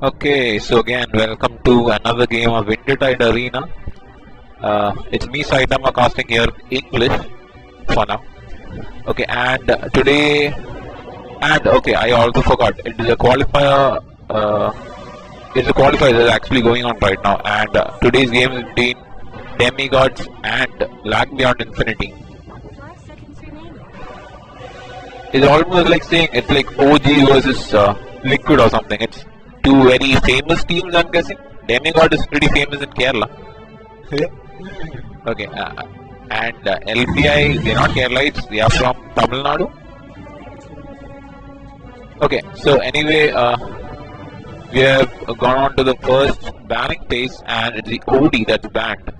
Okay, so again, welcome to another game of Wintertide Arena. It's me, Saitama, casting here English for now. Okay, and today, and okay, I also forgot. It is a qualifier. It's a qualifier that is actually going on right now, and today's game is between Demigods and Lag Beyond Infinity. It's almost like saying it's like OG versus Liquid or something. It's two very famous teams, I'm guessing. Demigod is pretty famous in Kerala. Okay, and LBI, they're not Keralites, they are from Tamil Nadu. Okay, so anyway, we have gone on to the first banning phase, and it's the OD that's banned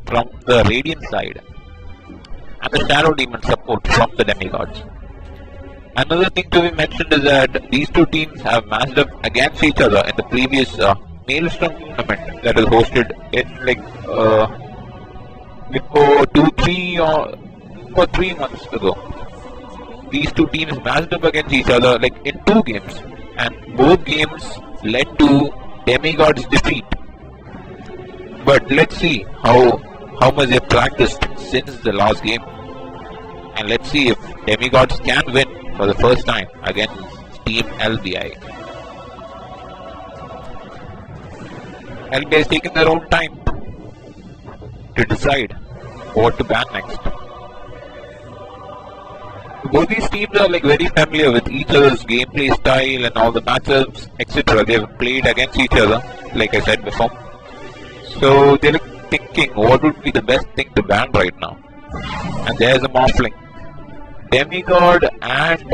from the Radiant side, and the Shadow Demon support from the Demigods. Another thing to be mentioned is that these two teams have matched up against each other in the previous Maelstrom tournament that was hosted in before 3 months ago. These two teams matched up against each other in 2 games, and both games led to Demigod's defeat. But let's see how much they've practiced since the last game, and let's see if Demigods can win for the first time against Team LBI. LBI is taking their own time to decide what to ban next. Both these teams are very familiar with each other's gameplay style and all the matchups, etc. They've played against each other, like I said before. So they're thinking what would be the best thing to ban right now. And there's a Morphling. Demigod and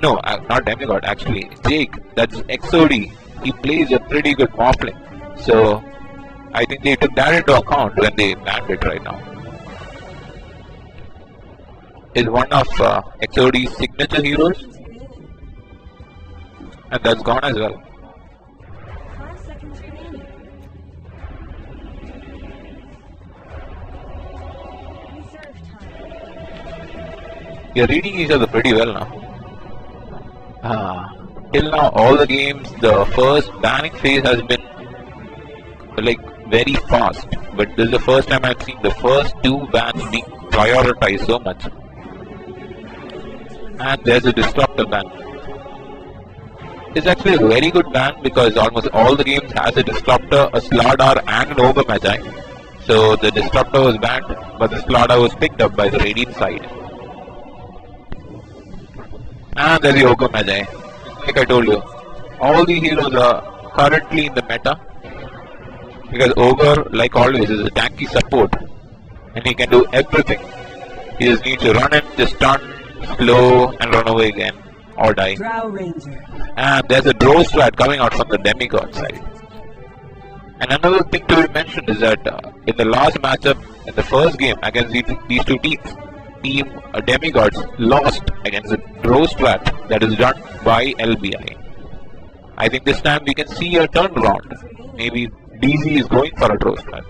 not Demigod actually, Jake, that's XOD. He plays a pretty good Morphling. So I think they took that into account when they banned it right now. Is one of XOD's signature heroes, and that's gone as well. You're reading each other pretty well now. Till now, all the games, the first banning phase has been very fast. But this is the first time I've seen the first 2 bans being prioritized so much. And there's a Disruptor ban. It's actually a very good ban because almost all the games has a Disruptor, a Slardar and an Ogre Magi. So the Disruptor was banned, but the Slardar was picked up by the Radiant side. And there's the Ogre Magi. Like I told you, all the heroes are currently in the meta because Ogre, like always, is a tanky support and he can do everything. He just needs to run in, just stun, slow, and run away again or die. And there's a Drow strat coming out from the Demigod side. And another thing to be mentioned is that in the last matchup, in the first game against these two teams, Team Demigods lost against the Drow strat that is done by LBI. I think this time we can see a turnaround. Maybe DZ is going for a Drow strat.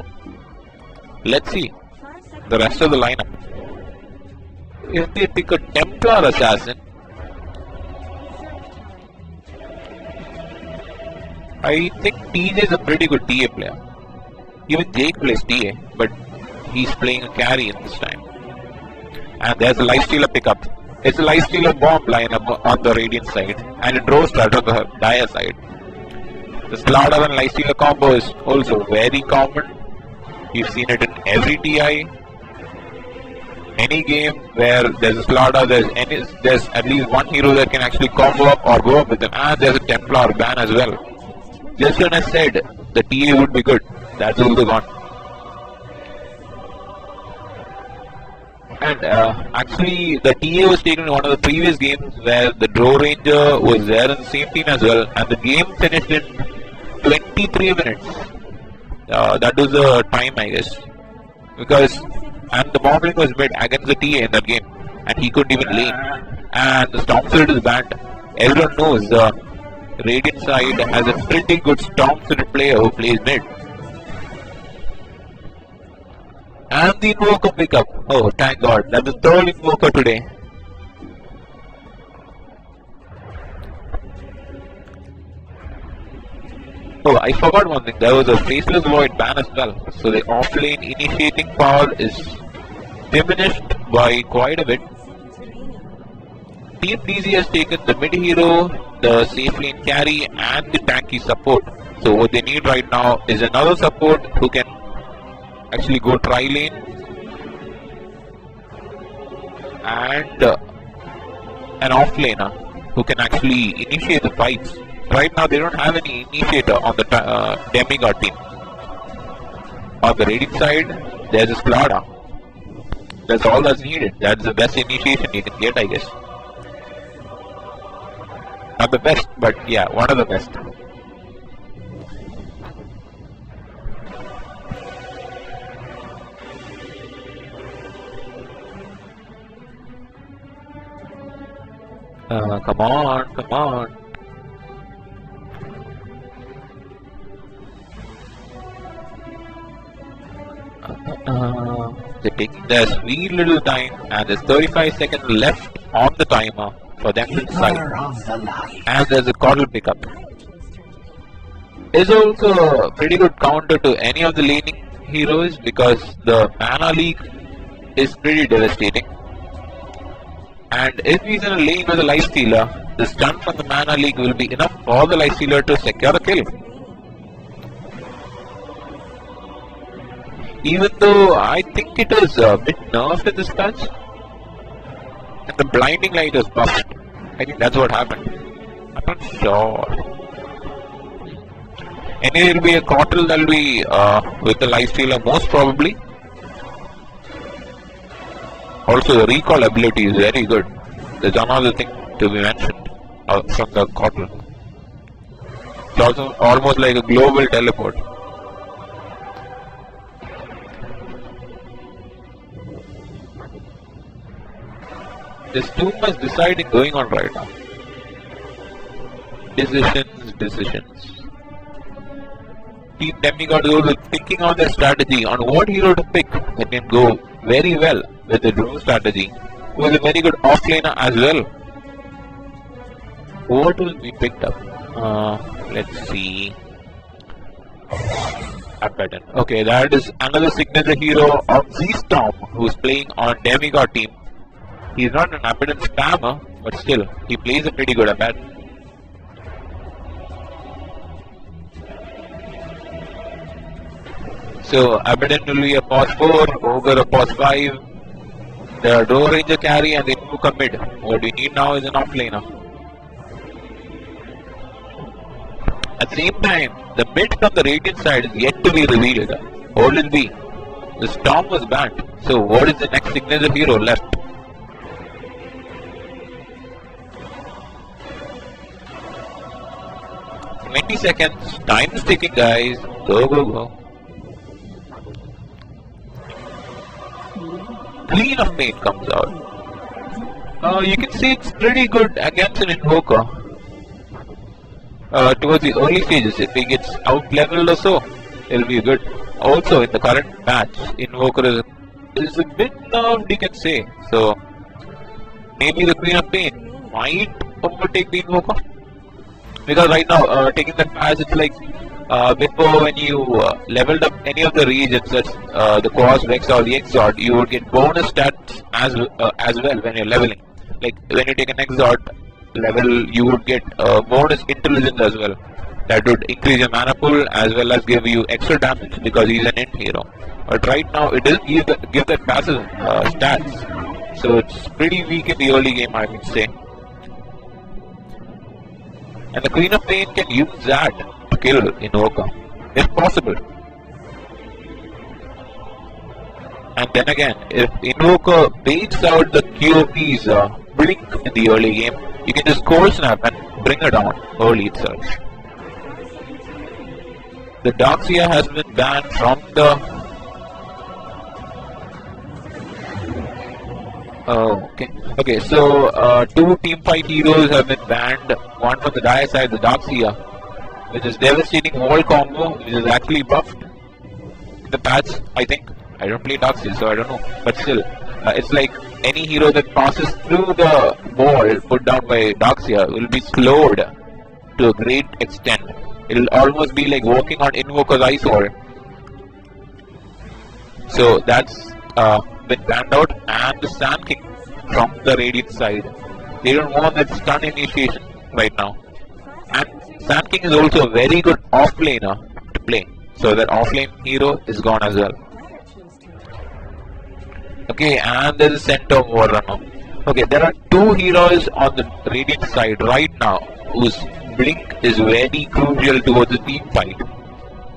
Let's see the rest of the lineup. If they pick a Templar Assassin, I think TJ is a pretty good TA player. Even Jake plays TA, but he's playing a carry in this time. And there's a Lifestealer pickup. It's a Lifestealer bomb lineup on the Radiant side, and a Drow strat on the Dire side. The Slardar and Lifestealer combo is also very common. You've seen it in every TI. Any game where there's a Slardar, there's at least one hero that can actually combo up or go up with them. And there's a Templar ban as well. Just when I said the TA would be good, that's also gone. And actually, the TA was taken in one of the previous games where the Drow Ranger was there in the same team as well, and the game finished in 23 minutes. That was the time, I guess. And the Morphling was made against the TA in that game, and he couldn't even lane. And the Storm Spirit is banned. Everyone knows the Radiant side has a pretty good Storm Spirit player who plays mid. And the Invoker pickup. Oh, thank God. That's the third Invoker today. Oh, I forgot one thing. There was a faceless void ban as well. So the offlane initiating power is diminished by quite a bit. Team DZ has taken the mid hero, the safe lane carry, and the tanky support. So what they need right now is another support who can actually go tri lane and an offlaner who can actually initiate the fights. Right now they don't have any initiator on the demigod team. On the raiding side, there's a Splada. That's all that's needed. That's the best initiation you can get, I guess. Not the best, but yeah, one of the best. Come on, come on. They're taking their sweet little time, and there's 35 seconds left on the timer for them to decide. And there's a Coddle pickup. It's also a pretty good counter to any of the laning heroes because the mana leak is pretty devastating. And if he's in a lane with a lifestealer, the stun from the mana leak will be enough for the lifestealer to secure the kill. Even though I think it was a bit nerfed in this patch, and the blinding light was buffed. I think that's what happened. I'm not sure. Anyway, it will be a Coddle that will be with the lifestealer most probably. Also, the recall ability is very good. There's another thing to be mentioned from the Coddle. It's also almost like a global teleport. There's too much deciding going on right now. Decisions. Team Demigod is thinking on their strategy on what hero to pick. They can go very well with the drone strategy. Who is a very good offlaner as well. What will be picked up? Let's see. Abaddon. Okay, that is another signature hero of Z-Storm who's playing on Demigod team. He's not an Abaddon spammer, but still, he plays a pretty good Abaddon. So, Abaddon will be a pause 4, Ogre a pause 5, the Door Ranger carry and the Invoker mid. What we need now is an offlaner. At the same time, the mid from the Radiant side is yet to be revealed. What will it be? The Storm was banned, so what is the next signature hero left? Seconds, time is ticking, guys. Go. Queen of Pain comes out. You can see it's pretty good against an Invoker. Towards the early stages, if he gets out leveled or so, it'll be good. Also, in the current patch, Invoker is a bit nerfed, you can say. So, maybe the Queen of Pain might overtake the Invoker. Because right now, taking that patch, it's like before when you leveled up any of the regions, such the Quas, Vex or the Exort, you would get bonus stats as well when you're leveling. Like when you take an Exort level, you would get bonus intelligence as well. That would increase your mana pool as well as give you extra damage because he's an int hero. But right now, it doesn't give that passive stats. So it's pretty weak in the early game, I would say. And the Queen of Pain can use that to kill Invoker, if possible. And then again, if Invoker baits out the QOP's blink in the early game, you can just cold snap and bring her down early itself. The Darkseer has been banned from the... Okay, so two teamfight heroes have been banned. One from the Dire side, the Darkseer, which is devastating wall combo, which is actually buffed in the patch, I think. I don't play Darkseer, so I don't know. But still, it's like any hero that passes through the wall put down by Darkseer will be slowed to a great extent. It'll almost be like working on Invoker's Ice Wall. So that's been banned out, and the Sand King from the Radiant side. They don't want that stun initiation right now. And Sand King is also a very good offlaner to play. So that offlane hero is gone as well. Okay, and there's a Centaur Warrunner. Okay, there are two heroes on the Radiant side right now whose blink is very crucial towards the team fight.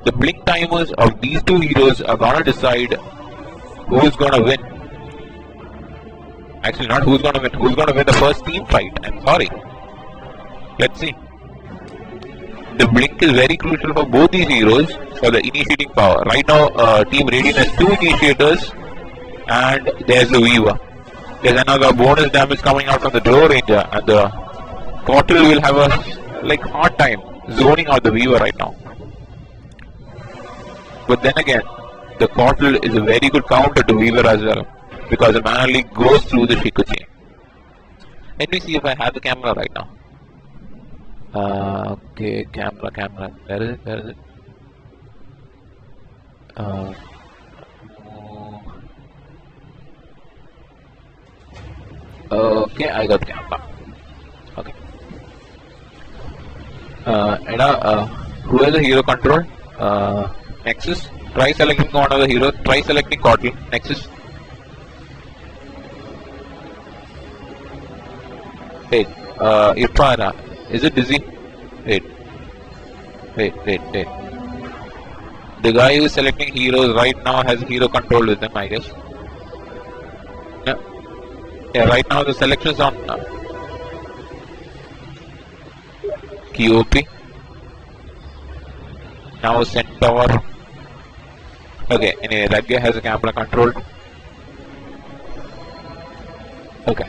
The blink timers of these two heroes are gonna decide who's gonna win. Actually, not who's gonna win. Who's gonna win the first team fight? I'm sorry. Let's see. The blink is very crucial for both these heroes for the initiating power. Right now, Team Radiant has two initiators, and there's the Weaver. There's another bonus damage coming out from the Draw Ranger, and the Portal will have a hard time zoning out the Weaver right now. But then again, the Portal is a very good counter to Weaver as well, because the Mana Leak goes through the Shikuchi. Let me see if I have the camera right now. Okay, camera. Where is it? Okay, I got the camera. Okay. Who has the hero control? Nexus. Try selecting one of the heroes. Try selecting Cortal. Nexus. Wait. Ipana. Is it Dizzy? Wait. The guy who is selecting heroes right now has hero control with them, I guess. Yeah, right now the selection is on QOP. Now Centaur. Okay, anyway, that guy has a camera control. Okay.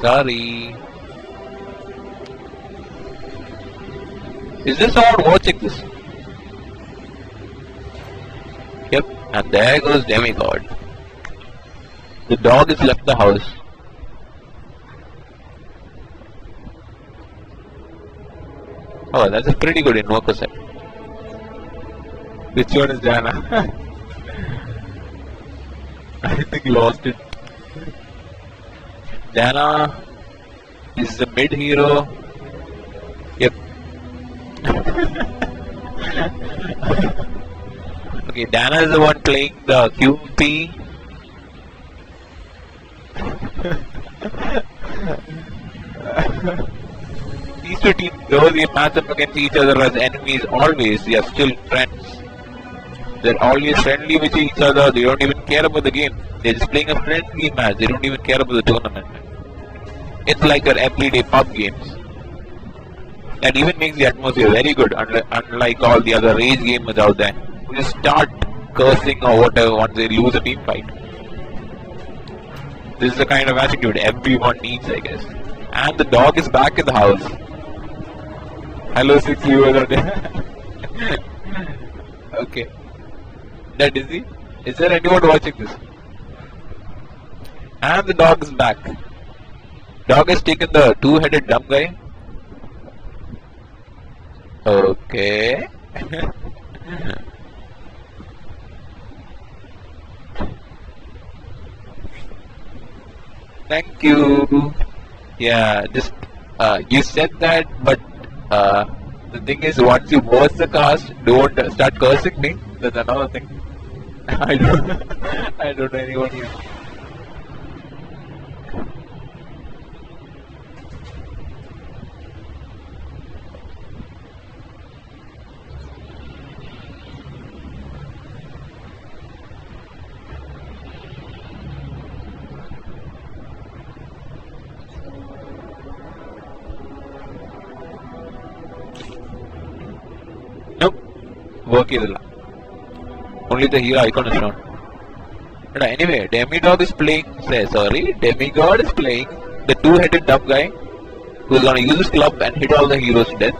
Sorry. Is this someone watching this? Yep, and there goes Demigod. The dog has left the house. Oh, that's a pretty good invoker set. Which one is Jana? I think he lost it. Jana is the mid hero. Yep. Okay, Dana is the one playing the QP. These two teams, though they match up against each other as enemies always, they are still friends. They're always friendly with each other, they don't even care about the game. They're just playing a friendly match, they don't even care about the tournament. It's like our everyday pub games. That even makes the atmosphere very good, unlike all the other rage gamers out there who just start cursing or whatever once they lose a team fight. This is the kind of attitude everyone needs, I guess. And the dog is back in the house. Hello, 6 viewers out there. Okay. That is he? Is there anyone watching this? And the dog is back. Dog has taken the two-headed dumb guy. Okay. Thank you. Yeah, just you said that, but the thing is, once you watch the cast, don't start cursing me. That's another thing. I don't know anyone here. Nope, work is only the hero icon is shown. But anyway, Demigod is playing. Demigod is playing the two-headed dumb guy who's gonna use his club and hit all the heroes to death.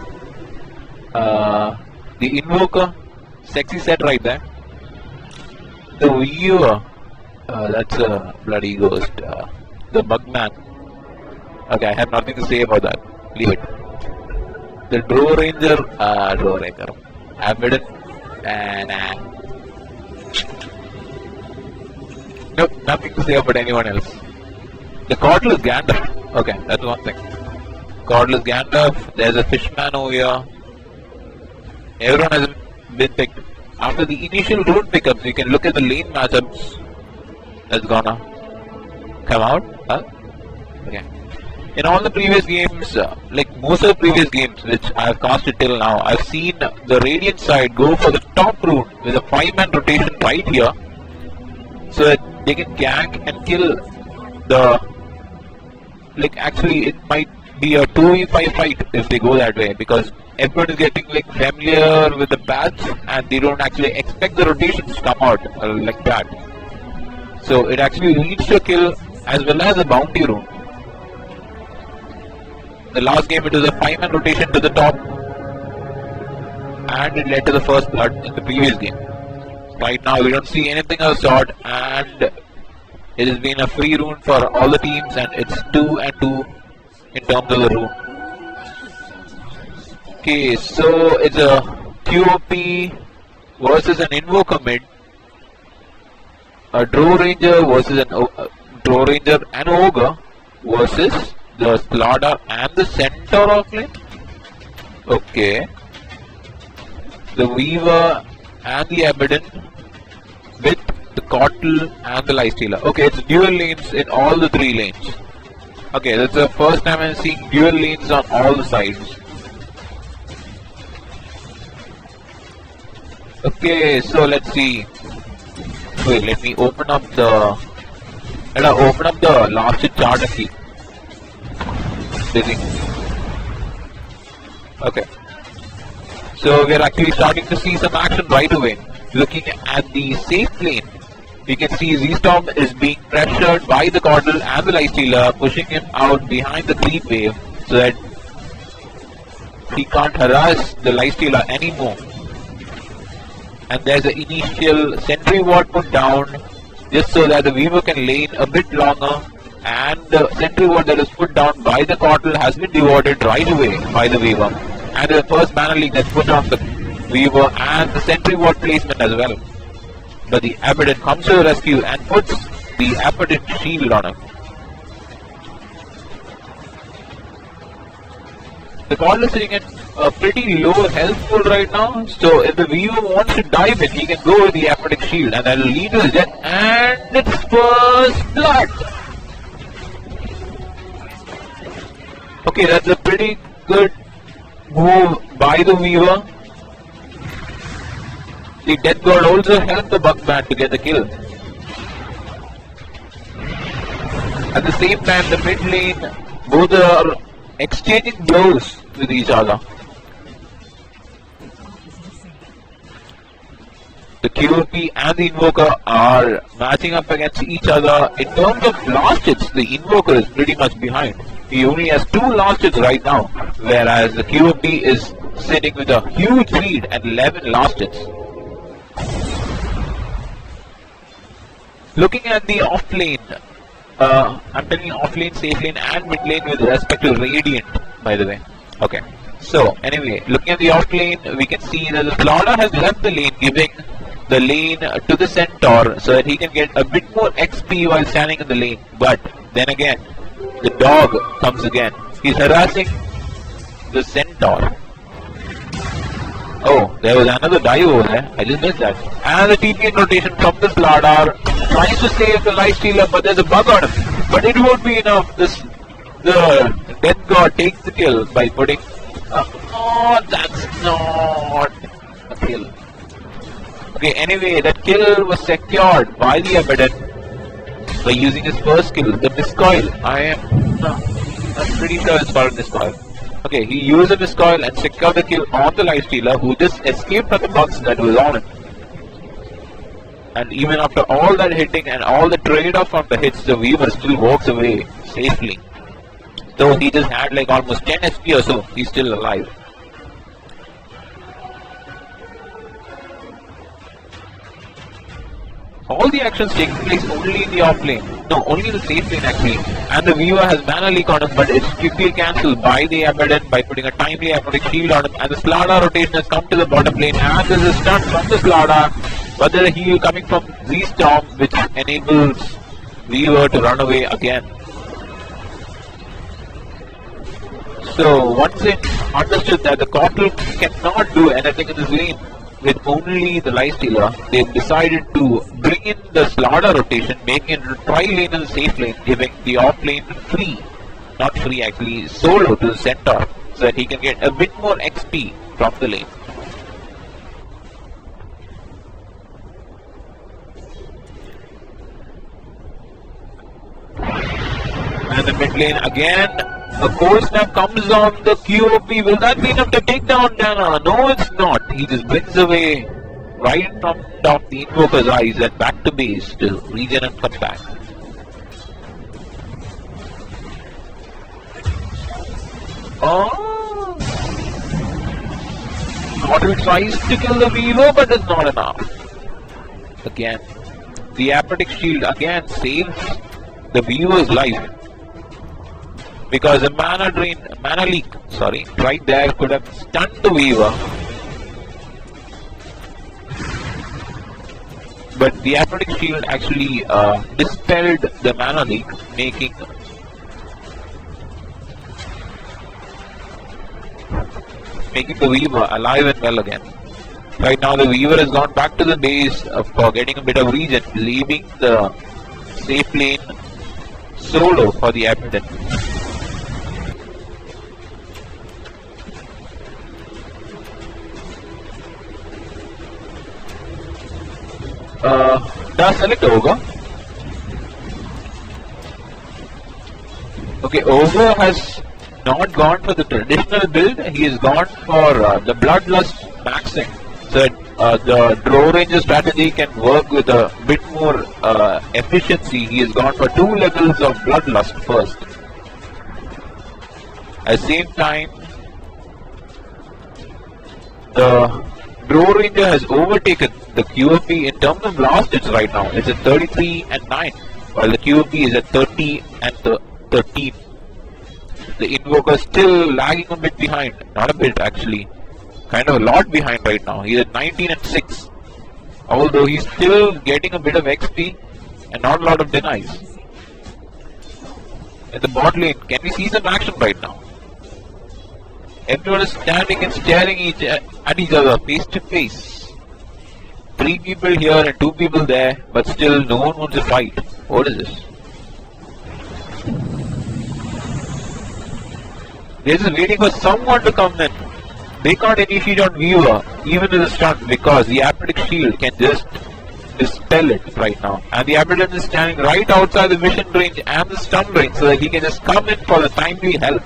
The Invoker, sexy set right there. The Weaver, that's a bloody ghost. The Bugman. Okay, I have nothing to say about that. Leave it. The Draw Ranger, Abaddon, and nope, nothing to say about anyone else. The Cordless Gandalf. Okay, that's one thing. Cordless Gandalf, there's a Fishman over here. Everyone has been picked. After the initial rune pickups, you can look at the lane matchups that's gonna come out. Huh? Okay. In all the previous games, like most of the previous games which I've casted till now, I've seen the Radiant side go for the top rune with a 5-man rotation right here, so that they can gank and kill the. Like actually, it might be a 2v5 fight if they go that way, because everyone is getting like familiar with the paths and they don't actually expect the rotations to come out like that. So it actually leads to a kill as well as a bounty rune. The last game it was a 5-man rotation to the top and it led to the first blood in the previous game. Right now we don't see anything of the sort, and it has been a free rune for all the teams, and it's 2-2 in terms of the rune. Okay, so it's a QOP versus an Invoker mid, a Draw Ranger versus Draw Ranger and Ogre versus the Slaughter and the Centaur offlane. Okay, the Weaver and the Abaddon with the Cottle and the Lifestealer. Okay, it's dual lanes in all the 3 lanes. Okay, that's the first time I'm seeing dual lanes on all the sides. Okay, so let's see. Wait, let me open up the last hit chart and see. Okay. So we're actually starting to see some action right away. Looking at the safe lane, we can see Z-Storm is being pressured by the Cordal and the Lifestealer, pushing him out behind the creep wave so that he can't harass the Lifestealer anymore. And there's an initial sentry ward put down just so that the Weaver can lane a bit longer, and the sentry ward that is put down by the Cordal has been devoted right away by the Weaver. And the first banner league that's put on the Weaver and the sentry ward placement as well. But the Abaddon comes to the rescue and puts the Abaddon shield on him. The Cordal is sitting at a pretty low health pool right now, so if the Weaver wants to dive in, he can go with the Abaddon shield, and that will lead to his death, and it's first blood! Okay, that's a pretty good move by the Weaver. The Death God also helped the Buckman to get the kill. At the same time, the mid lane, both are exchanging blows with each other. The QOP and the Invoker are matching up against each other. In terms of last hits, the Invoker is pretty much behind. He only has 2 last hits right now, whereas the QOP is sitting with a huge lead at 11 last hits. Looking at the off lane, I'm telling off lane, safe lane and mid lane with respect to Radiant, by the way. Okay, so anyway, looking at the off lane, we can see that the Slaughter has left the lane, giving the lane to the Centaur so that he can get a bit more XP while standing in the lane. But then again, the dog comes again. He's harassing the Centaur. Oh, there was another dive over there. I just missed that. And the TP rotation from the Slaughter tries to save the Lifestealer, but there's a bug on him. But it won't be enough. The Death God takes the kill by putting. Oh, that's not a kill. Okay, anyway, that kill was secured by the Abaddon by using his first kill, the Miscoil. I'm pretty sure it's called Miscoil. Okay, he used the Miscoil and secured the kill on the Lifestealer, who just escaped from the bugs that was on him. And even after all that hitting and all the trade-off from the hits, the Weaver still walks away safely. Though he just had like almost 10 SP or so, he's still alive. All the actions taking place only in the off lane. No, only in the safe lane actually. And the Weaver has mana leak on him, but it's quickly cancelled by the Abaddon by putting a timely Abaddon shield on him. And the Slardar rotation has come to the bottom lane. And there's a stun from the Slardar. But there's a heal coming from Z-Storm, which enables Weaver to run away again. So once it understood that the Cottle cannot do anything in this lane with only the Lifestealer, they've decided to bring in the Slardar rotation, making it a tri-lane and safe lane, giving the off lane free, not free actually, solo to the Centaur, so that he can get a bit more XP from the lane. And the mid lane again, a cold snap comes on the QOP. Will that be enough to take down Dana? No, it's not. He just brings away right in front of the Invoker's eyes and back to base to regen and come back. Oh! Cottle tries to kill the Weaver, but it's not enough. Again, the Apathetic Shield again saves the Weaver's life. Because a mana leak, right there could have stunned the Weaver. But the Apathetic Shield actually dispelled the mana leak, making the Weaver alive and well again. Right now the Weaver has gone back to the base for getting a bit of regen, leaving the safe lane solo for the Abaddon. Does select Ogre. Okay, Ogre has not gone for the traditional build, he has gone for the Bloodlust maxing, so that the Draw Ranger strategy can work with a bit more efficiency. He has gone for 2 levels of Bloodlust first. At the same time, the Draw Ranger has overtaken the QFP in terms of last hits right now. It's at 33 and 9, while the QFP is at 30 and 13. The Invoker still lagging a bit behind. Not a bit actually. Kind of a lot behind right now. He's at 19 and 6. Although he's still getting a bit of XP and not a lot of denies. In the bot lane, can we see some action right now? Everyone is standing and staring at each other face to face. 3 people here and 2 people there, but still no one wants to fight. What is this? They're just waiting for someone to come in. They can't initiate on Weaver, even with a stun, because the Apathetic Shield can just dispel it right now. And the Abaddon is standing right outside the vision range and the stun range, so that he can just come in for the timely help.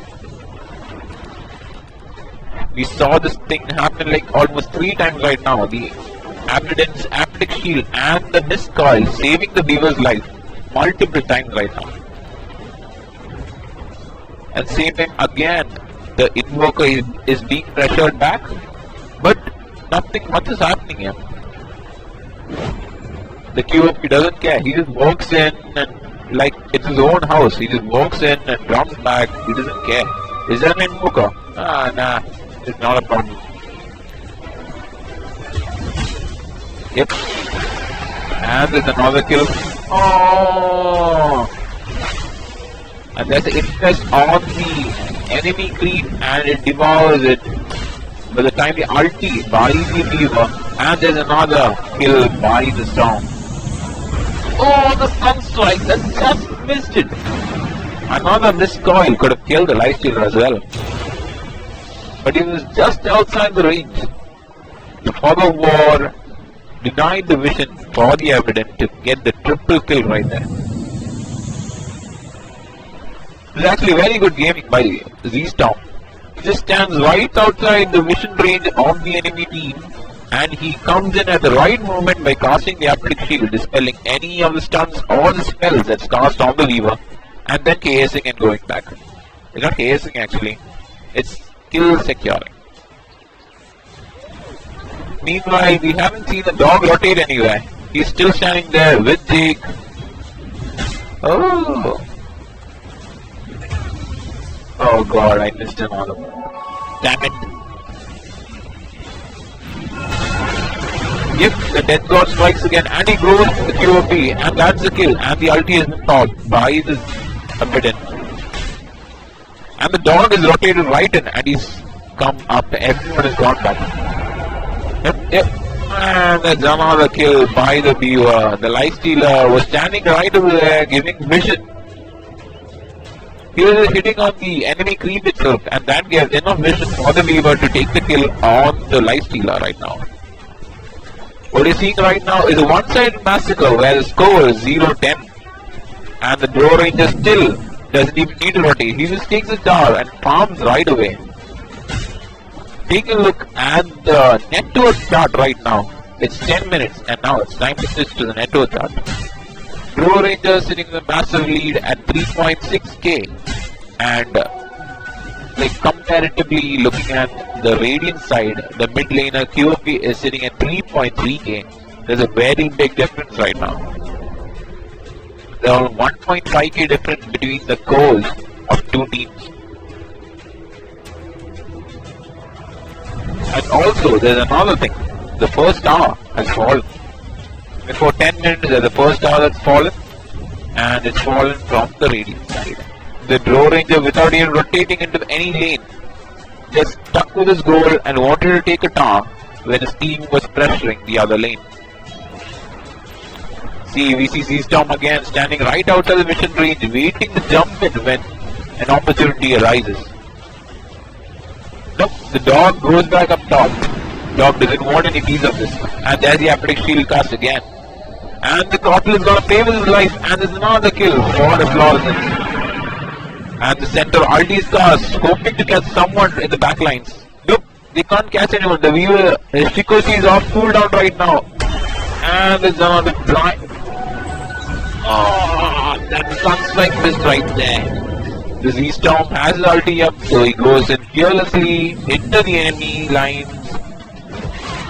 We saw this thing happen like almost 3 times right now. The Abaddon's Apathetic Shield and the Mist Coil saving the Weaver's life multiple times right now. And same time again, the Invoker is being pressured back, but nothing much is happening here. The QOP doesn't care. He just walks in and like it's his own house. He just walks in and comes back. He doesn't care. Is that an Invoker? Nah, it's not a problem. Yep. And there's another kill. Oh! And there's an infest on the enemy creep and it devours it. By the time the ulti by the Weaver, and there's another kill by the Storm. Oh, the Sunstrike, that just missed it. Another missed coil could have killed the Lifestealer as well. But he was just outside the range. The Fog of War denied the vision for the Abaddon to get the triple kill right there. It's actually very good gaming by Z-Storm. He just stands right outside the vision range of the enemy team and he comes in at the right moment by casting the Apathetic Shield, dispelling any of the stuns or the spells that's cast on the Weaver and then KSing and going back. It's not KSing actually, it's kill securing. Meanwhile, we haven't seen the dog rotate anywhere. He's still standing there with Jake. Oh. Oh god, I missed another one. Damn it. Yep, the death god strikes again and he goes to the QOP and that's the kill and the ulti has been taught by the Forbidden. And the dog is rotated right in and he's come up, everyone has gone back. Yep. And there's another kill by the viewer. The lifestealer was standing right over there giving vision. He was hitting on the enemy creep itself and that gave enough vision for the viewer to take the kill on the lifestealer right now. What you're seeing right now is a one-sided massacre where the score is 0-10 and the Draw Ranger still doesn't even need to rotate. He just takes his tower and farms right away. Take a look at the net worth chart right now. It's 10 minutes and now it's time to switch to the net worth chart. Draw Ranger sitting in a massive lead at 3.6k and comparatively looking at the Radiant side, the mid laner QOP is sitting at 3.3k. There's a very big difference right now. There are 1.5k difference between the goals of two teams. And also there's another thing. The first tower has fallen. Before 10 minutes there's the first tower that's fallen and it's fallen from the Radiant side. The Draw Ranger without even rotating into any lane just stuck with his goal and wanted to take a tower when his team was pressuring the other lane. See, we see Z-Storm again standing right outside the mission range waiting to jump in when an opportunity arises. Nope, the dog goes back up top. Dog doesn't want any piece of this. And there's the Aptic Shield cast again. And the Crottle is going to play with his life and there's another kill for the Flawlessness. And the center ulti is cast, hoping to catch someone in the backlines. Nope, they can't catch anyone. The viewer, Shikoshi is off cooldown right now. And there's another blind. Oh, that Sunstrike missed right there. The Z-Storm has his ulti up, so he goes in fearlessly into the enemy lines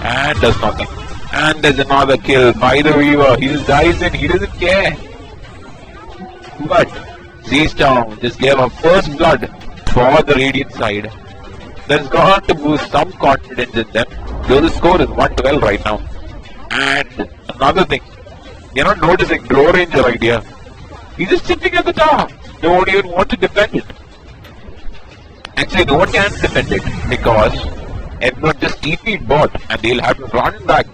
and does nothing. And there's another kill by the viewer. He just dives in, he doesn't care. But Z-Storm just gave up first blood for the Radiant side. That's got to boost some confidence in them, though the score is 112 right now. And another thing, you're not noticing Draw Ranger right here. He's just sitting at the top. No one even wants to defend it. Actually, no one can defend it because everyone just TP'd bot and they'll have to run back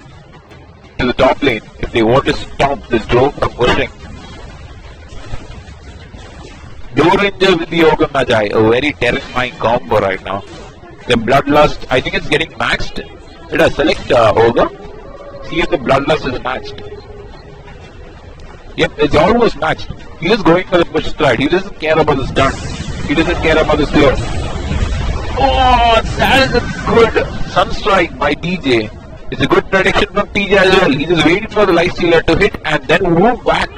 to the top lane if they want to stop this drone from pushing. Draw Ranger with the Ogre Magi, a very terrifying combo right now. The Bloodlust, I think it's getting maxed. Did I select Ogre? See if the Bloodlust is maxed. Yep, it's almost maxed. He is going for the push stride. He doesn't care about the stun. He doesn't care about the slow. Oh, that is a good Sunstrike by TJ. It's a good prediction from TJ as well. He's just waiting for the Lifestealer to hit and then move back.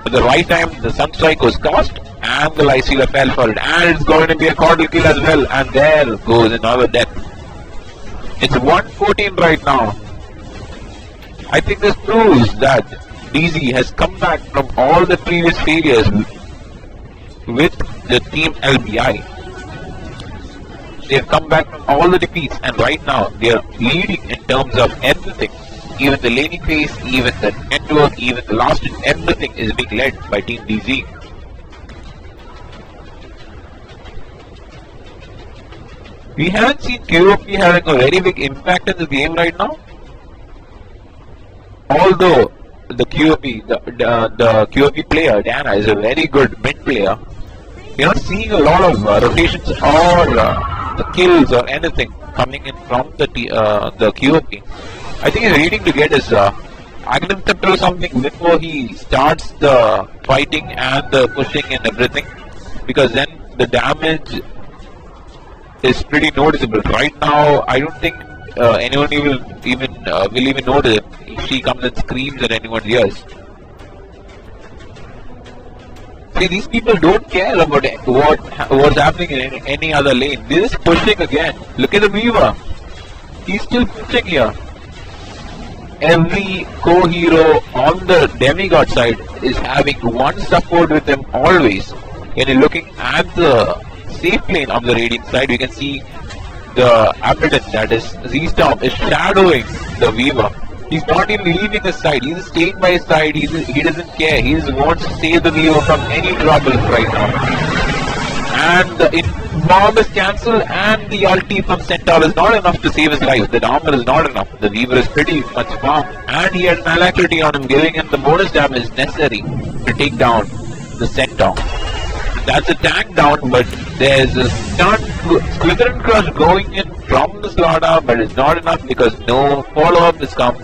At the right time, the Sunstrike was cast and the Lifestealer fell for it. And it's going to be a cordial kill as well. And there goes another death. It's 114 right now. I think this proves that DZ has come back from all the previous failures with the team LBI. They have come back from all the defeats and right now they are leading in terms of everything. Even the laning phase, even the network, even the last hit, everything is being led by Team DZ. We haven't seen QOP having a very big impact in the game right now. Although the QOP, the QOP player, Dana, is a very good mid player. You're not seeing a lot of rotations or the kills or anything coming in from the QOP. I think he's waiting to get his Aghanim Scepter or something before he starts the fighting and the pushing and everything, because then the damage is pretty noticeable. Right now, I don't think anyone will even notice if she comes and screams at anyone's ears. See, these people don't care about what's happening in any other lane. They're just pushing again. Look at the Weaver. He's still pushing here. every co-hero on the demigod side is having one support with them always. When you're looking at the safe lane of the Radiant side, you can see the Abaddon, that is Z-Storm, is shadowing the Weaver. He's not even leaving his side, he's staying by his side, he doesn't care, he just wants to save the Weaver from any trouble right now. And the bomb is cancelled, and the ulti from Centaur is not enough to save his life. The armor is not enough. The Weaver is pretty much farm, and he had an alacrity on him, giving him the bonus damage necessary to take down the Centaur. That's a tank down, but there's a stun Slither and Crush going in from the slaughter, but it's not enough because no follow-up has come.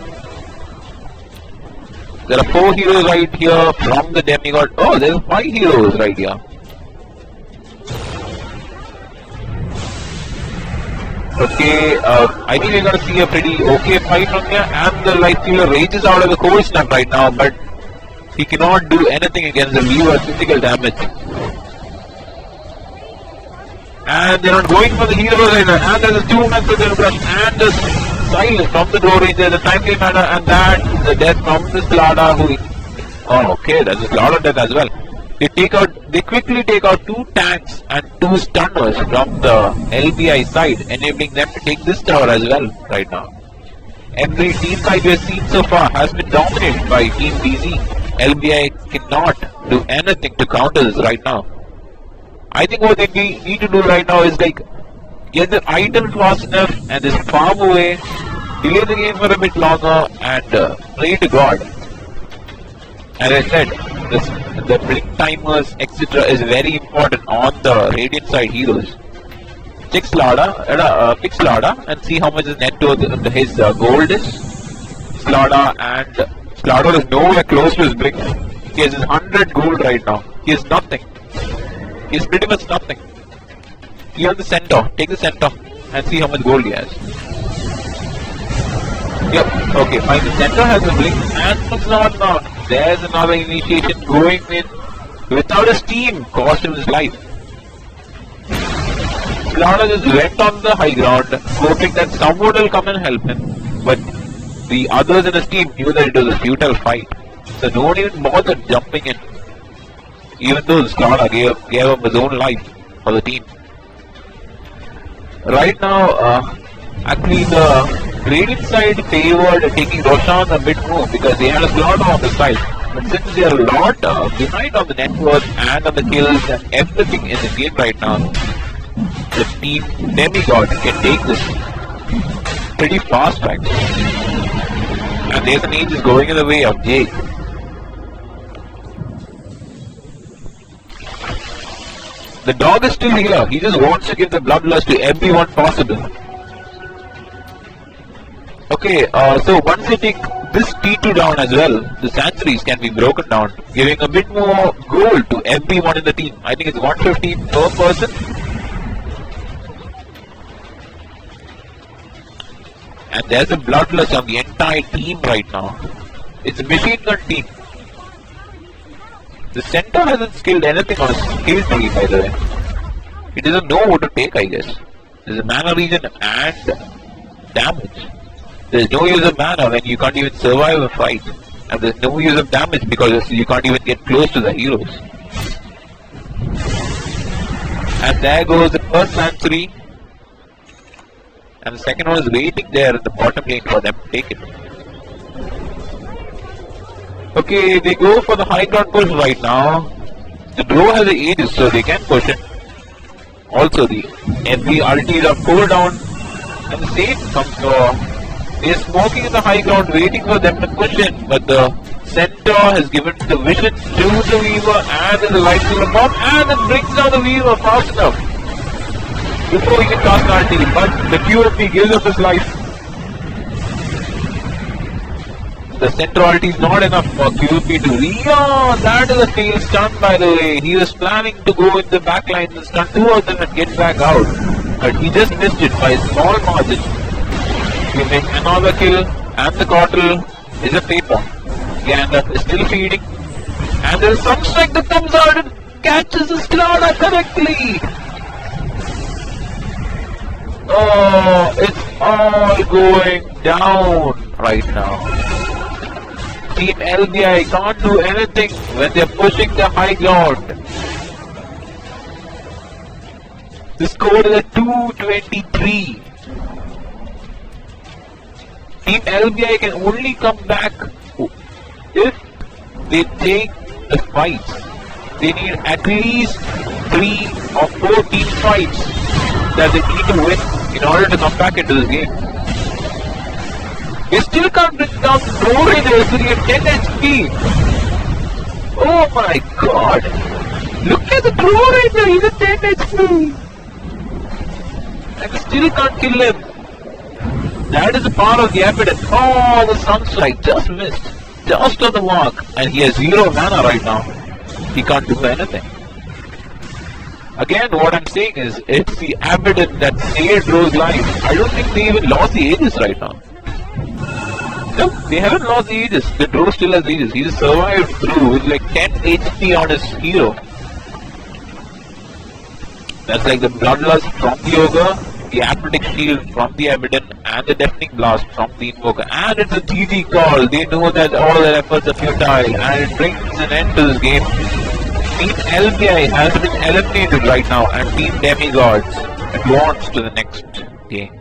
There are 4 heroes right here from the demigod. Oh, there's 5 heroes right here. Okay, I think we're gonna see a pretty okay fight from here, and the Light Stealer rages out of the cold snap right now, but he cannot do anything against the Weaver's physical damage. And they're not going for the hero right now, and there's a 2-man Slither Crush, and the silence from the Door Ranger, the timely manner, and that the death from the Slaughter who... Oh, okay, that's a Slaughter death as well. They quickly take out 2 tanks and 2 stunners from the LBI side, enabling them to take this tower as well right now. Every team fight we have seen so far has been dominated by Team BZ. LBI cannot do anything to counter this right now. I think what they need to do right now is like get the item fast enough and just farm away, delay the game for a bit longer, and pray to God. As I said, the blink timers, etc. is very important on the Radiant side heroes. Pick Slaughter and see how much his net worth his gold is. Slaughter is nowhere close to his blink. He has his 100 gold right now. He has nothing. He has pretty much nothing. He has the Centaur. Take the Centaur and see how much gold he has. Yep, okay, fine. The Centaur has a blink and it's not. There's another initiation going in without a steam, cost him his life. Slaughter just went on the high ground, hoping that someone will come and help him. But the others in his team knew that it was a futile fight. So no one even bothered jumping in. Even though Slaughter gave him his own life for the team. Right now, actually the Radiant side favored taking Roshan a bit more because they had a Slaughter on the side. But since they are a lot behind on the net worth and on the kills and everything in the game right now, the team Demigod can take this pretty fast right now. And there's an Aegis going in the way of Jake. The dog is still here. He just wants to give the bloodlust to everyone possible. Okay, so once they take this T2 down as well, the sanctuaries can be broken down, giving a bit more gold to everyone in the team. I think it's 150 per person. And there's a bloodlust on the entire team right now. It's a machine gun team. The Centaur hasn't skilled anything on his skill tree, by the way. He doesn't know what to take, I guess. There's a mana regen and damage. There's no use of mana when you can't even survive a fight. And there's no use of damage because you can't even get close to the heroes. And there goes the first sanctuary. And the second one is waiting there in the bottom lane for them to take it. Okay, they go for the high ground push right now. The Drow has the Aegis, so they can push it. Also, the every ultis are pulled down. And the same comes they're smoking in the high ground, waiting for them to push in. But the Centaur has given the vision to the Weaver and the light to the bomb, and it brings down the Weaver fast enough before he can cast an ulti. But the QFP gives up his life. The Centaur ulti is not enough for QFP to that is a fail stun, by the way. He was planning to go in the backline and stun 2 of them and get back out. But he just missed it by a small margin. You make another kill, and the Cottle is a paper. Gandalf is still feeding, and there is some strike that comes out and catches the Slaughter correctly. Oh, it's all going down right now. Team LBI can't do anything when they're pushing the high ground. The score is at 223. Team LBI can only come back if they take the fights. They need at least 3 or 4 team fights that they need to win in order to come back into this game. They still can't bring down the Pro Ranger so they get 10 HP. Oh my god. Look at the Pro Ranger, he's at 10 HP. And still can't kill him. That is the power of the evidence. Oh, the sunstrike just missed. Just on the mark. And he has 0 mana right now. He can't do anything. Again, what I'm saying is, it's the evidence that saved Rose life. I don't think they even lost the Aegis right now. No, they haven't lost the Aegis. The Drow still has Aegis. He just survived through with like 10 HP on his hero. That's like the Bloodlust from the Ogre, the Athletic Shield from the Abaddon, and the Deafening Blast from the Invoker. And it's a GG call. They know that all their efforts are futile, and it brings an end to this game. Team LBI has been eliminated right now, and Team Demigods advance to the next game.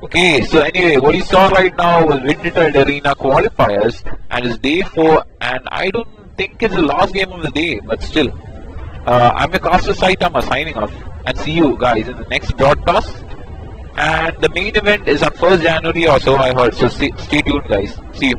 Okay, so anyway, what you saw right now was Wintertide Arena qualifiers, and it's day 4, and I don't think it's the last game of the day, but still. I'm your caster Saitama signing off, and see you guys in the next broadcast. And the main event is on 1st January or so, I heard, so stay tuned guys. See you.